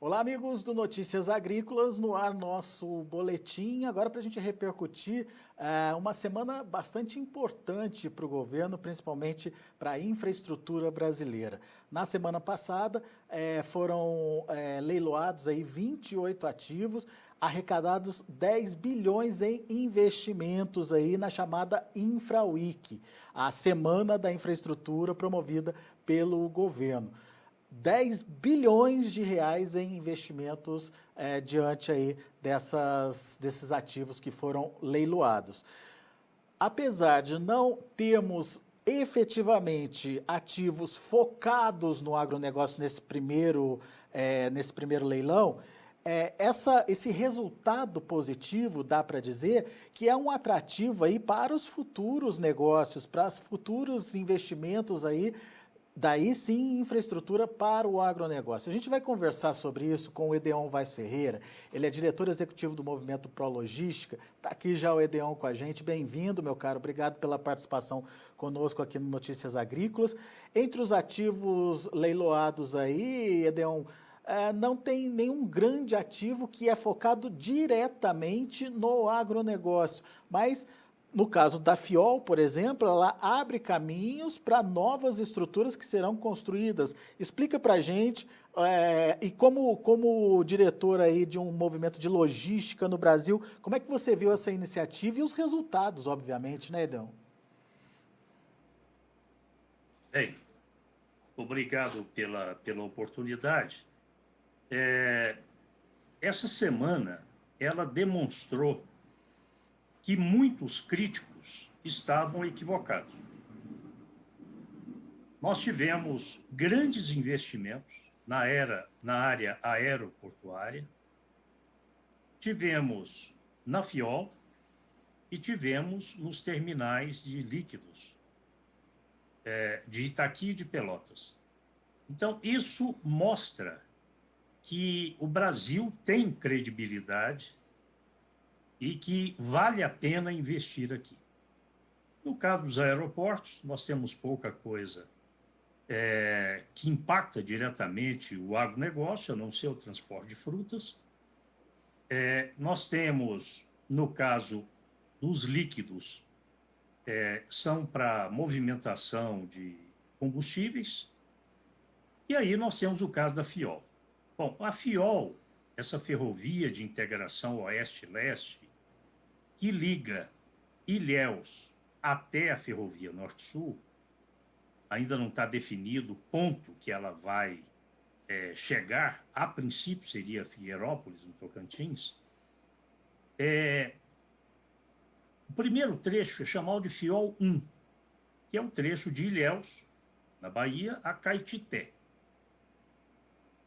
Olá, amigos do Notícias Agrícolas, no ar nosso boletim. Agora, para a gente repercutir uma semana bastante importante para o governo, principalmente para a infraestrutura brasileira. Na semana passada, foram leiloados aí 28 ativos, arrecadados 10 bilhões em investimentos aí na chamada InfraWeek, a Semana da Infraestrutura promovida pelo governo. 10 bilhões de reais em investimentos diante aí desses ativos que foram leiloados. Apesar de não termos efetivamente ativos focados no agronegócio nesse primeiro leilão, esse resultado positivo, dá para dizer, que é um atrativo aí para os futuros negócios, para os futuros investimentos aí, daí sim, infraestrutura para o agronegócio. A gente vai conversar sobre isso com o Edeon Vaz Ferreira, ele é diretor executivo do Movimento Prologística, está aqui já o Edeon com a gente, bem-vindo, meu caro, obrigado pela participação conosco aqui no Notícias Agrícolas. Entre os ativos leiloados aí, Edeon, não tem nenhum grande ativo que é focado diretamente no agronegócio, mas no caso da FIOL, por exemplo, ela abre caminhos para novas estruturas que serão construídas. Explica para a gente, e como diretor aí de um movimento de logística no Brasil, como é que você viu essa iniciativa e os resultados, obviamente, né, Edão? Bem, obrigado pela oportunidade. Essa semana, ela demonstrou que muitos críticos estavam equivocados. Nós tivemos grandes investimentos na área aeroportuária, tivemos na FIOL e tivemos nos terminais de líquidos de Itaqui e de Pelotas. Então, isso mostra que o Brasil tem credibilidade e que vale a pena investir aqui. No caso dos aeroportos, nós temos pouca coisa que impacta diretamente o agronegócio, a não ser o transporte de frutas. Nós temos, no caso dos líquidos, são para movimentação de combustíveis, e aí nós temos o caso da FIOL. Bom, a FIOL, essa ferrovia de integração oeste-leste, que liga Ilhéus até a ferrovia Norte-Sul, ainda não está definido o ponto que ela vai chegar, a princípio seria Figueirópolis, no Tocantins. O primeiro trecho é chamado de FIOL 1, que é o trecho de Ilhéus, na Bahia, a Caetité,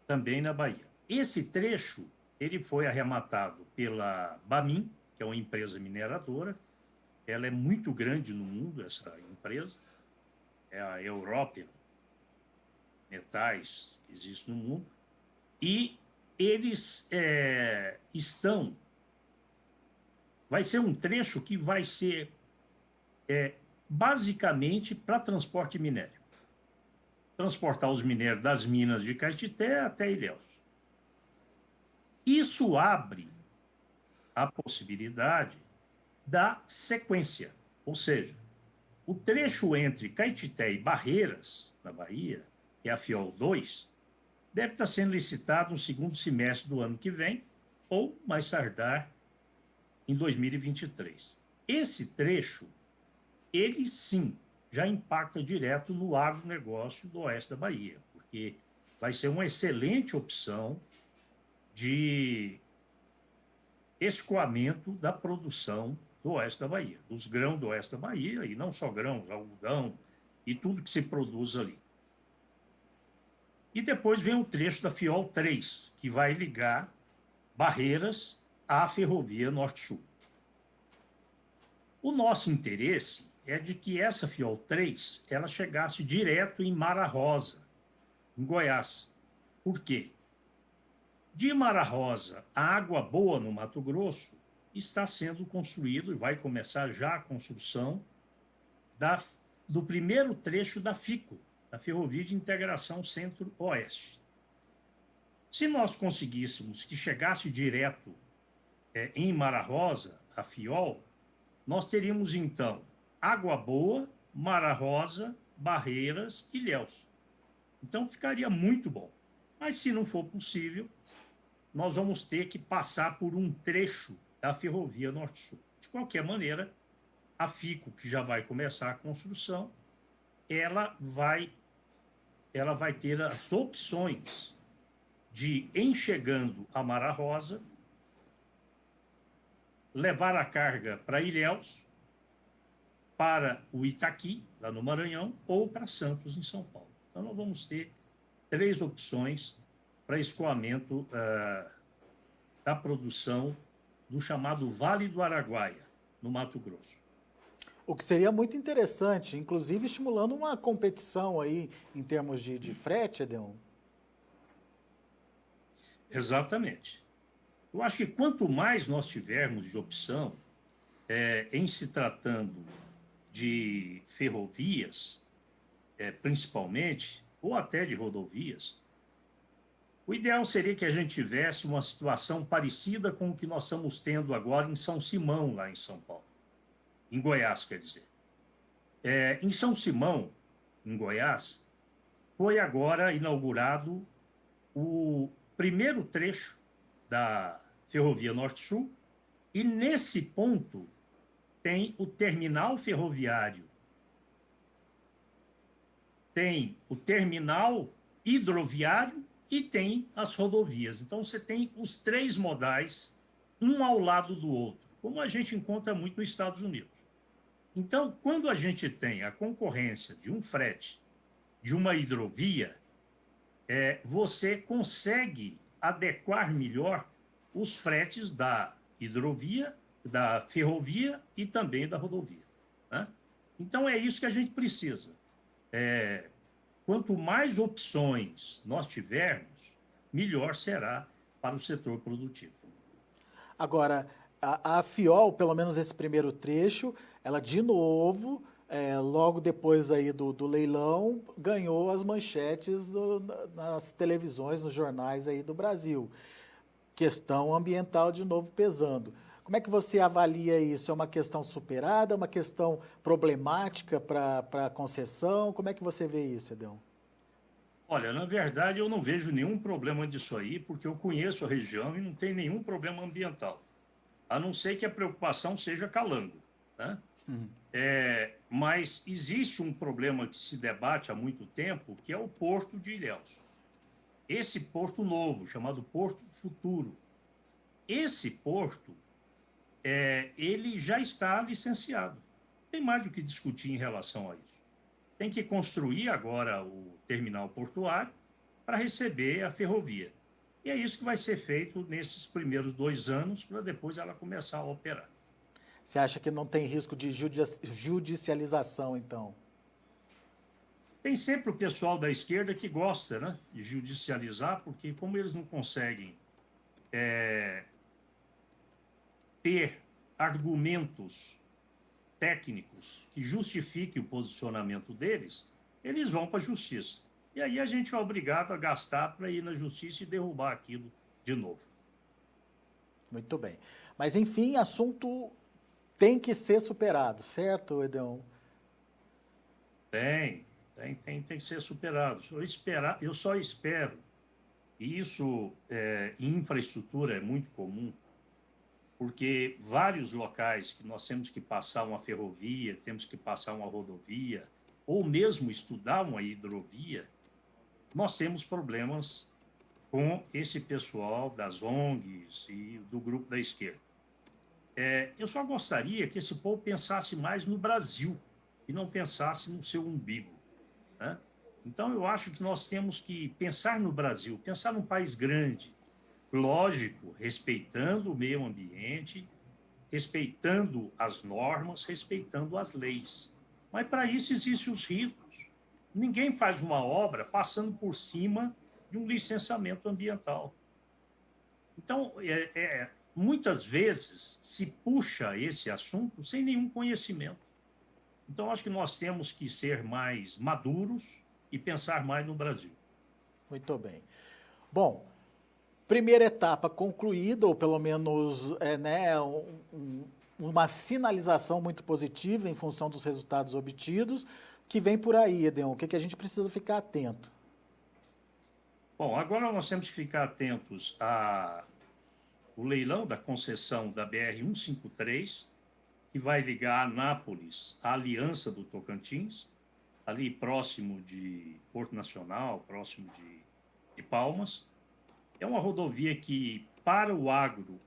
também na Bahia. Esse trecho ele foi arrematado pela Bamin, que é uma empresa mineradora. Ela é muito grande no mundo, essa empresa. É a European Metais que existe no mundo. E eles estão... Vai ser um trecho que vai ser basicamente para transporte de minério. Transportar os minérios das minas de Caetité até Ilhéus. Isso abre a possibilidade da sequência, ou seja, o trecho entre Caetité e Barreiras, na Bahia, que é a FIOL 2, deve estar sendo licitado no segundo semestre do ano que vem, ou mais tardar em 2023. Esse trecho, ele sim, já impacta direto no agronegócio do oeste da Bahia, porque vai ser uma excelente opção de escoamento da produção do oeste da Bahia, dos grãos do oeste da Bahia, e não só grãos, algodão e tudo que se produz ali. E depois vem o trecho da FIOL 3, que vai ligar Barreiras à ferrovia Norte-Sul. O nosso interesse é de que essa FIOL 3 ela chegasse direto em Mara Rosa, em Goiás. Por quê? De Mara Rosa a Água Boa, no Mato Grosso, está sendo construído e vai começar já a construção do primeiro trecho da FICO, da Ferrovia de Integração Centro-Oeste. Se nós conseguíssemos que chegasse direto em Mara Rosa, a Fiol, nós teríamos, então, Água Boa, Mara Rosa, Barreiras e Ilhéus. Então, ficaria muito bom. Mas, se não for possível, nós vamos ter que passar por um trecho da Ferrovia Norte-Sul. De qualquer maneira, a FICO, que já vai começar a construção, ela vai ter as opções de, em chegando a Mara Rosa, levar a carga para Ilhéus, para o Itaqui, lá no Maranhão, ou para Santos, em São Paulo. Então, nós vamos ter 3 opções para escoamento da produção do chamado Vale do Araguaia, no Mato Grosso. O que seria muito interessante, inclusive estimulando uma competição aí em termos de frete, Edeon. Exatamente. Eu acho que quanto mais nós tivermos de opção, em se tratando de ferrovias, principalmente, ou até de rodovias, o ideal seria que a gente tivesse uma situação parecida com o que nós estamos tendo agora em São Simão, lá em São Paulo. Em Goiás, quer dizer. Em São Simão, em Goiás, foi agora inaugurado o primeiro trecho da Ferrovia Norte-Sul, e nesse ponto tem o terminal ferroviário, tem o terminal hidroviário e tem as rodovias. Então, você tem os 3 modais, um ao lado do outro, como a gente encontra muito nos Estados Unidos. Então, quando a gente tem a concorrência de um frete, de uma hidrovia, você consegue adequar melhor os fretes da hidrovia, da ferrovia e também da rodovia, né? Então, é isso que a gente precisa. Quanto mais opções nós tivermos, melhor será para o setor produtivo. Agora, a FIOL, pelo menos esse primeiro trecho, ela de novo, logo depois aí do leilão, ganhou as manchetes nas televisões, nos jornais aí do Brasil. Questão ambiental de novo pesando. Como é que você avalia isso? É uma questão superada, uma questão problemática para a concessão? Como é que você vê isso, Edeon? Olha, na verdade, eu não vejo nenhum problema disso aí, porque eu conheço a região e não tem nenhum problema ambiental, a não ser que a preocupação seja calango, né? Mas existe um problema que se debate há muito tempo, que é o Porto de Ilhéus. Esse porto novo, chamado Porto Futuro, esse porto, ele já está licenciado. Tem mais o que discutir em relação a isso. Tem que construir agora o terminal portuário para receber a ferrovia. E é isso que vai ser feito nesses primeiros 2 anos, para depois ela começar a operar. Você acha que não tem risco de judicialização, então? Tem sempre o pessoal da esquerda que gosta, né, de judicializar, porque como eles não conseguem ter argumentos técnicos que justifiquem o posicionamento deles, eles vão para a justiça. E aí a gente é obrigado a gastar para ir na justiça e derrubar aquilo de novo. Muito bem. Mas, enfim, assunto tem que ser superado, certo, Edeon? Tem que ser superado. Eu só espero, e isso em infraestrutura é muito comum, porque vários locais que nós temos que passar uma ferrovia, temos que passar uma rodovia, ou mesmo estudar uma hidrovia, nós temos problemas com esse pessoal das ONGs e do grupo da esquerda. Eu só gostaria que esse povo pensasse mais no Brasil e não pensasse no seu umbigo, né? Então, eu acho que nós temos que pensar no Brasil, pensar num país grande, lógico, respeitando o meio ambiente, respeitando as normas, respeitando as leis. Mas, para isso, existem os ritos. Ninguém faz uma obra passando por cima de um licenciamento ambiental. Então, muitas vezes se puxa esse assunto sem nenhum conhecimento. Então, acho que nós temos que ser mais maduros e pensar mais no Brasil. Muito bem. Bom, primeira etapa concluída, ou pelo menos né, uma sinalização muito positiva em função dos resultados obtidos. Que vem por aí, Edeon? O que a gente precisa ficar atento? Bom, agora nós temos que ficar atentos ao leilão da concessão da BR-153, que vai ligar Anápolis à Aliança do Tocantins, ali próximo de Porto Nacional, próximo de Palmas. É uma rodovia que, para o agro,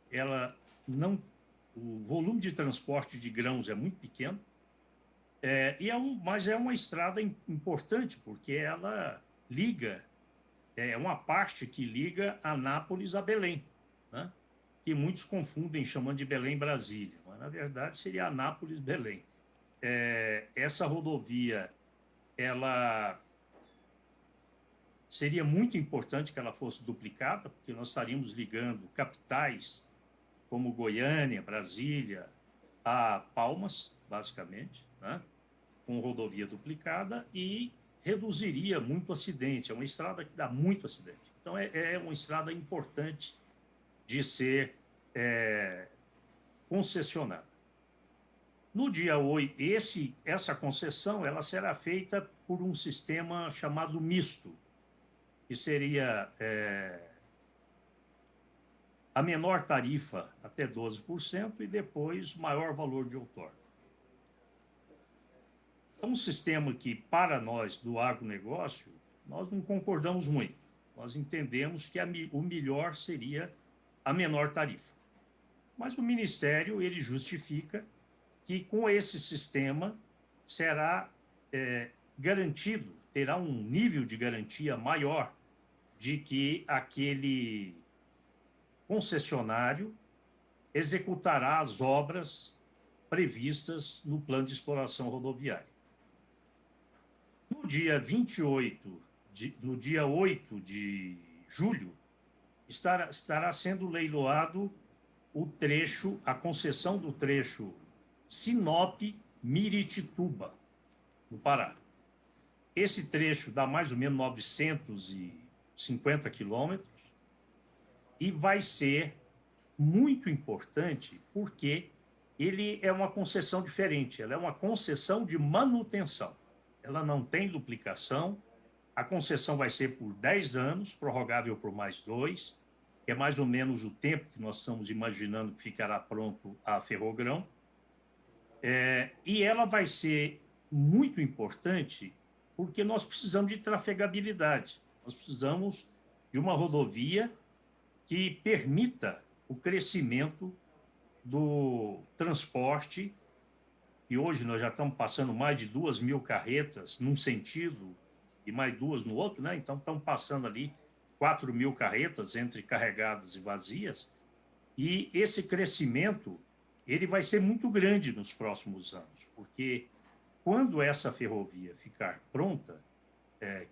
o volume de transporte de grãos é muito pequeno, mas é uma estrada importante, porque ela liga, é uma parte que liga Anápolis a Belém, né? Que muitos confundem chamando de Belém-Brasília, mas na verdade seria Anápolis-Belém. Essa rodovia, ela seria muito importante que ela fosse duplicada, porque nós estaríamos ligando capitais como Goiânia, Brasília, a Palmas, basicamente, né? Com rodovia duplicada, e reduziria muito acidente. É uma estrada que dá muito acidente. Então, é uma estrada importante de ser concessionada. No dia 8, essa concessão ela será feita por um sistema chamado misto, que seria a menor tarifa até 12% e depois maior valor de outorga. É um sistema que, para nós do agronegócio, nós não concordamos muito. Nós entendemos que o melhor seria a menor tarifa. Mas o Ministério ele justifica que com esse sistema será garantido, terá um nível de garantia maior de que aquele concessionário executará as obras previstas no plano de exploração rodoviária. No dia 8 de julho, estará sendo leiloado a concessão do trecho Sinop-Miritituba, no Pará. Esse trecho dá mais ou menos 950 quilômetros e vai ser muito importante porque ele é uma concessão diferente, ela é uma concessão de manutenção. Ela não tem duplicação, a concessão vai ser por 10 anos, prorrogável por mais 2, que é mais ou menos o tempo que nós estamos imaginando que ficará pronto a Ferrogrão. E ela vai ser muito importante porque nós precisamos de trafegabilidade. Nós precisamos de uma rodovia que permita o crescimento do transporte, e hoje nós já estamos passando mais de 2.000 carretas num sentido e mais 2 no outro, né? Então estamos passando ali 4.000 carretas entre carregadas e vazias, e esse crescimento ele vai ser muito grande nos próximos anos, porque quando essa ferrovia ficar pronta,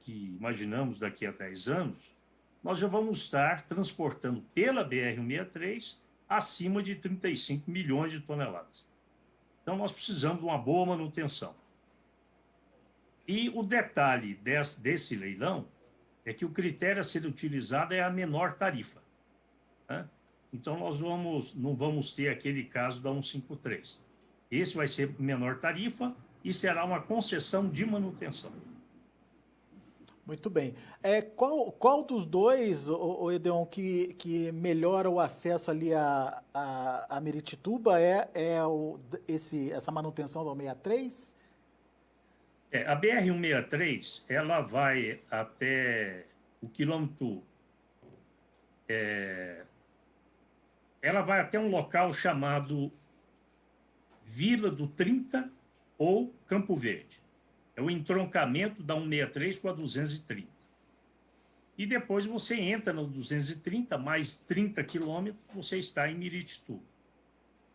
que imaginamos daqui a 10 anos, nós já vamos estar transportando pela BR-163 acima de 35 milhões de toneladas. Então, nós precisamos de uma boa manutenção. E o detalhe desse leilão é que o critério a ser utilizado é a menor tarifa, né? Então, nós não vamos ter aquele caso da 153. Esse vai ser menor tarifa e será uma concessão de manutenção. Muito bem. Qual dos dois, Edeon, que melhora o acesso ali a Miritituba essa manutenção da 163? A BR-163, ela vai até o quilômetro... ela vai até um local chamado Vila do 30 ou Campo Verde. É o entroncamento da 163 com a 230. E depois você entra no 230, mais 30 quilômetros, você está em Miritituba.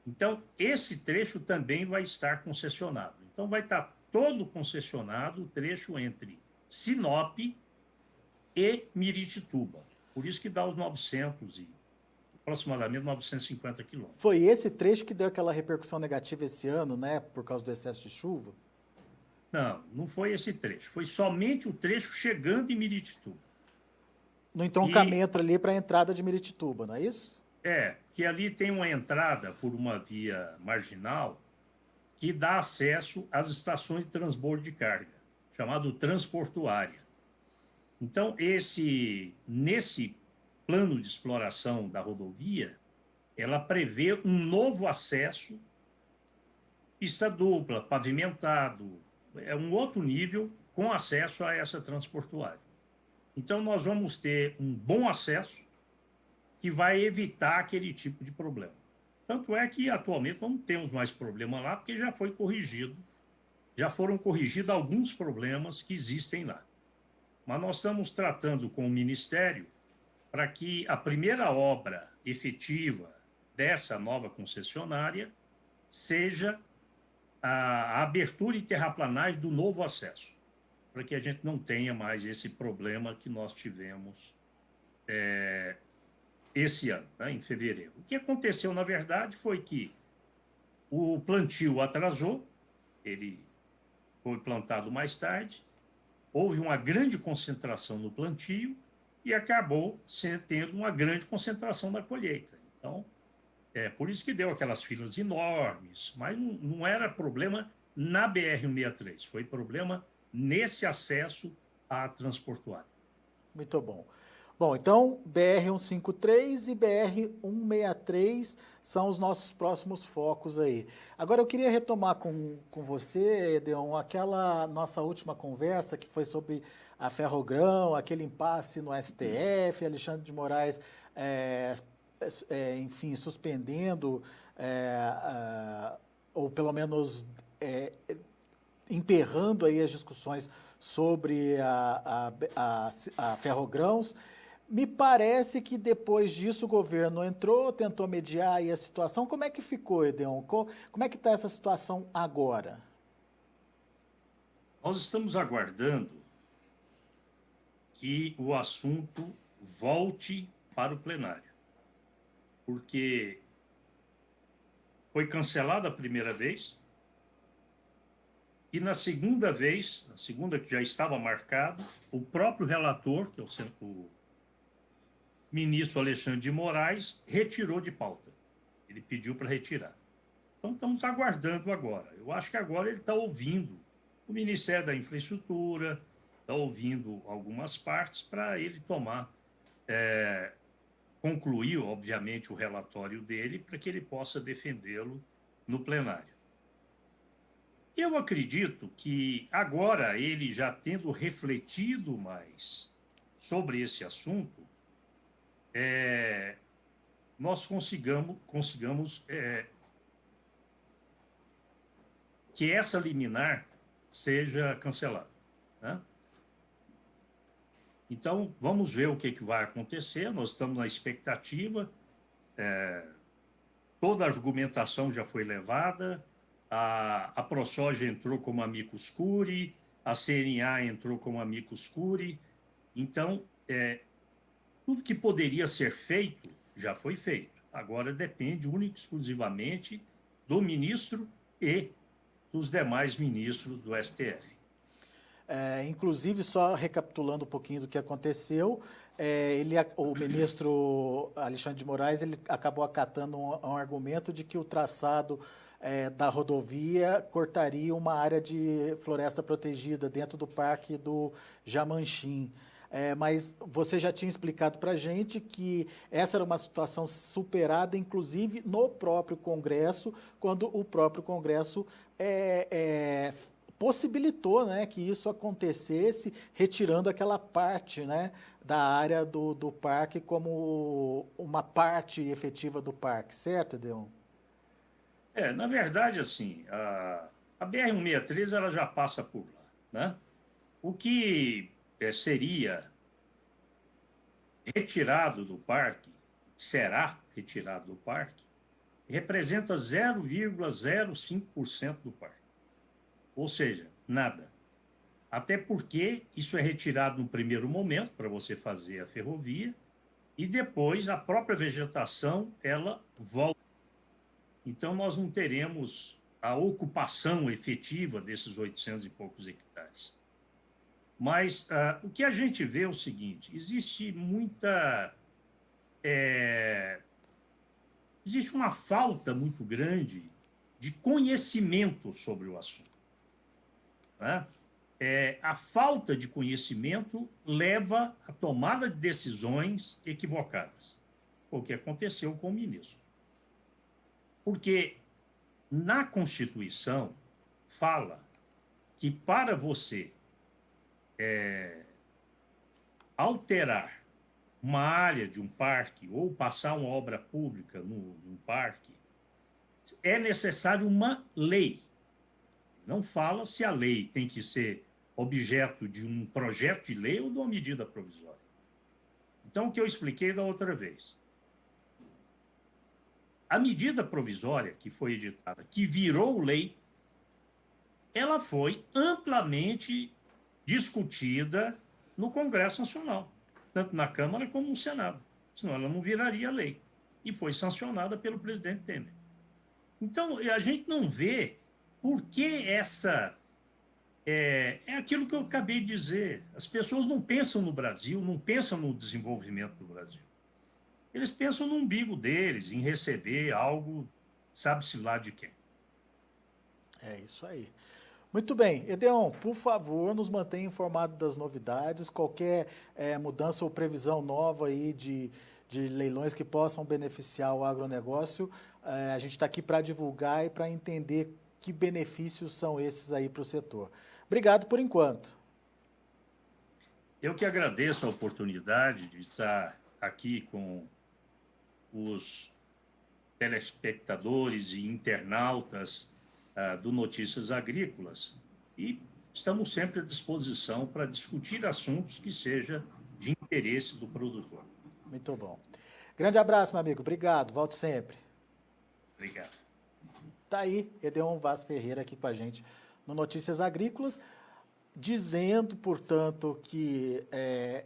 Então, esse trecho também vai estar concessionado. Então, vai estar todo concessionado o trecho entre Sinop e Miritituba. Por isso que dá os aproximadamente 950 quilômetros. Foi esse trecho que deu aquela repercussão negativa esse ano, né, por causa do excesso de chuva? Não foi esse trecho. Foi somente o trecho chegando em Miritituba. No entroncamento ali para a entrada de Miritituba, não é isso? Que ali tem uma entrada por uma via marginal que dá acesso às estações de transbordo de carga, chamado transportuária. Então, nesse plano de exploração da rodovia, ela prevê um novo acesso, pista dupla, pavimentado, é um outro nível com acesso a essa transportuária. Então, nós vamos ter um bom acesso que vai evitar aquele tipo de problema. Tanto é que, atualmente, não temos mais problema lá, porque já foi corrigido, já foram corrigidos alguns problemas que existem lá. Mas nós estamos tratando com o Ministério para que a primeira obra efetiva dessa nova concessionária seja a abertura e terraplanagem do novo acesso, para que a gente não tenha mais esse problema que nós tivemos esse ano, né, em fevereiro. O que aconteceu, na verdade, foi que o plantio atrasou, ele foi plantado mais tarde, houve uma grande concentração no plantio e acabou tendo uma grande concentração na colheita. Então, por isso que deu aquelas filas enormes, mas não era problema na BR-163, foi problema nesse acesso à transportuária. Muito bom. Bom, então BR-153 e BR-163 são os nossos próximos focos aí. Agora eu queria retomar com você, Edeon, aquela nossa última conversa que foi sobre a Ferrogrão, aquele impasse no STF, Alexandre de Moraes, enfim, suspendendo, ou pelo menos emperrando aí as discussões sobre a Ferrogrãos. Me parece que depois disso o governo entrou, tentou mediar aí a situação. Como é que ficou, Edeon? Como é que está essa situação agora? Nós estamos aguardando que o assunto volte para o plenário, porque foi cancelado a primeira vez e na segunda vez, na segunda que já estava marcado, o próprio relator, que é o ministro Alexandre de Moraes, retirou de pauta. Ele pediu para retirar. Então, estamos aguardando agora. Eu acho que agora ele está ouvindo o Ministério da Infraestrutura, está ouvindo algumas partes para ele concluir, obviamente, o relatório dele, para que ele possa defendê-lo no plenário. Eu acredito que agora, ele já tendo refletido mais sobre esse assunto, nós consigamos que essa liminar seja cancelada, né? Então, vamos ver o que vai acontecer. Nós estamos na expectativa. Toda a argumentação já foi levada. A ProSoja entrou como amicus curiae, a CNA entrou como amicus curiae. Então, tudo que poderia ser feito já foi feito. Agora depende única e exclusivamente do ministro e dos demais ministros do STF. Inclusive, só recapitulando um pouquinho do que aconteceu, o ministro Alexandre de Moraes ele acabou acatando um argumento de que o traçado da rodovia cortaria uma área de floresta protegida dentro do Parque do Jamanchim. Mas você já tinha explicado para a gente que essa era uma situação superada, inclusive no próprio Congresso, quando o próprio Congresso possibilitou, né, que isso acontecesse, retirando aquela parte, né, da área do parque como uma parte efetiva do parque, certo, Edeon? Na verdade, assim, a BR-163 ela já passa por lá, né? O que seria retirado do parque, será retirado do parque, representa 0,05% do parque. Ou seja, nada. Até porque isso é retirado no primeiro momento, para você fazer a ferrovia, e depois a própria vegetação, ela volta. Então, nós não teremos a ocupação efetiva desses 800 e poucos hectares. Mas o que a gente vê é o seguinte: existe uma falta muito grande de conhecimento sobre o assunto, né? A falta de conhecimento leva à tomada de decisões equivocadas, o que aconteceu com o ministro. Porque na Constituição fala que para você alterar uma área de um parque ou passar uma obra pública num parque, é necessário uma lei. Não fala se a lei tem que ser objeto de um projeto de lei ou de uma medida provisória. Então, o que eu expliquei da outra vez. A medida provisória que foi editada, que virou lei, ela foi amplamente discutida no Congresso Nacional, tanto na Câmara como no Senado. Senão ela não viraria lei. E foi sancionada pelo presidente Temer. Então, a gente não vê por que é aquilo que eu acabei de dizer. As pessoas não pensam no Brasil, não pensam no desenvolvimento do Brasil. Eles pensam no umbigo deles, em receber algo, sabe-se lá de quem. É isso aí. Muito bem. Edeon, por favor, nos mantenha informado das novidades, qualquer mudança ou previsão nova aí de leilões que possam beneficiar o agronegócio. A gente está aqui para divulgar e para entender que benefícios são esses aí para o setor. Obrigado por enquanto. Eu que agradeço a oportunidade de estar aqui com os telespectadores e internautas do Notícias Agrícolas e estamos sempre à disposição para discutir assuntos que sejam de interesse do produtor. Muito bom. Grande abraço, meu amigo. Obrigado. Volte sempre. Obrigado. Tá aí, Edeon Vaz Ferreira aqui com a gente no Notícias Agrícolas, dizendo, portanto, que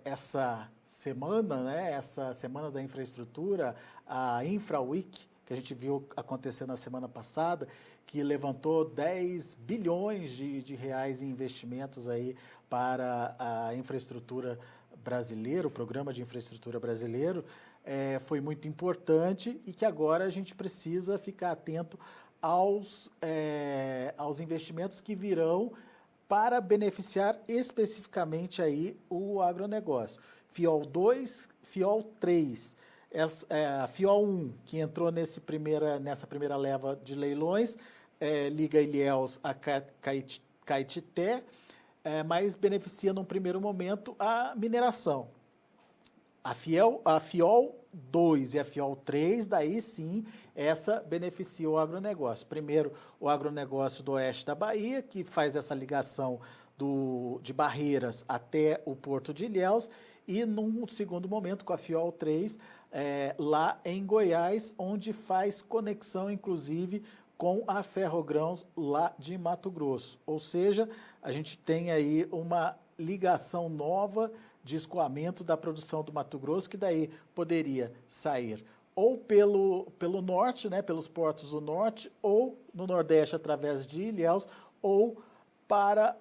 essa semana, né, essa semana da infraestrutura, a InfraWeek, que a gente viu acontecer na semana passada, que levantou 10 bilhões de reais em investimentos aí para a infraestrutura brasileira, o programa de infraestrutura brasileiro, foi muito importante e que agora a gente precisa ficar atento aos investimentos que virão para beneficiar especificamente aí o agronegócio. FIOL 2, FIOL 3, a FIOL 1, que entrou nessa primeira leva de leilões, liga Ilhéus a Caetité, mas beneficia num primeiro momento a mineração. A FIOL 2 e a FIOL 3, daí sim, essa beneficia o agronegócio. Primeiro, o agronegócio do oeste da Bahia, que faz essa ligação de Barreiras até o Porto de Ilhéus, e num segundo momento, com a FIOL 3, lá em Goiás, onde faz conexão, inclusive, com a Ferrogrãos lá de Mato Grosso. Ou seja, a gente tem aí uma ligação nova de escoamento da produção do Mato Grosso, que daí poderia sair ou pelo norte, né, pelos portos do norte, ou no nordeste através de Ilhéus, ou para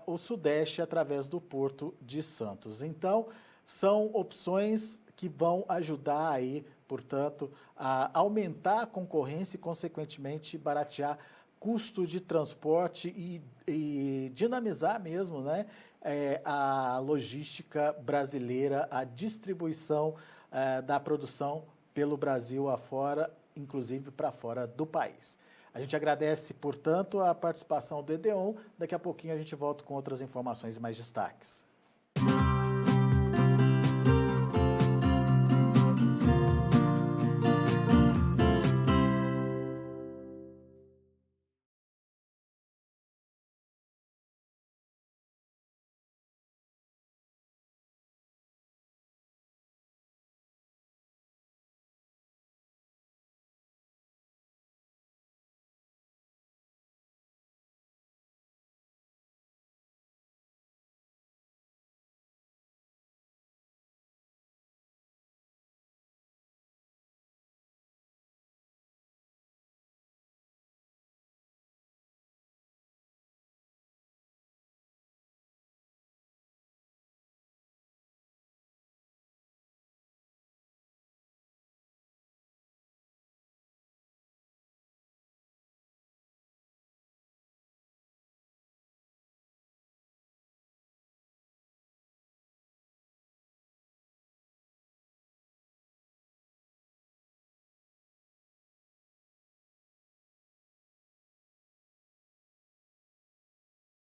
o sudeste através do Porto de Santos. Então, são opções que vão ajudar aí, portanto, a aumentar a concorrência e, consequentemente, baratear custo de transporte e dinamizar mesmo, né, a logística brasileira, a distribuição da produção pelo Brasil afora, inclusive para fora do país. A gente agradece, portanto, a participação do Edeon. Daqui a pouquinho a gente volta com outras informações e mais destaques.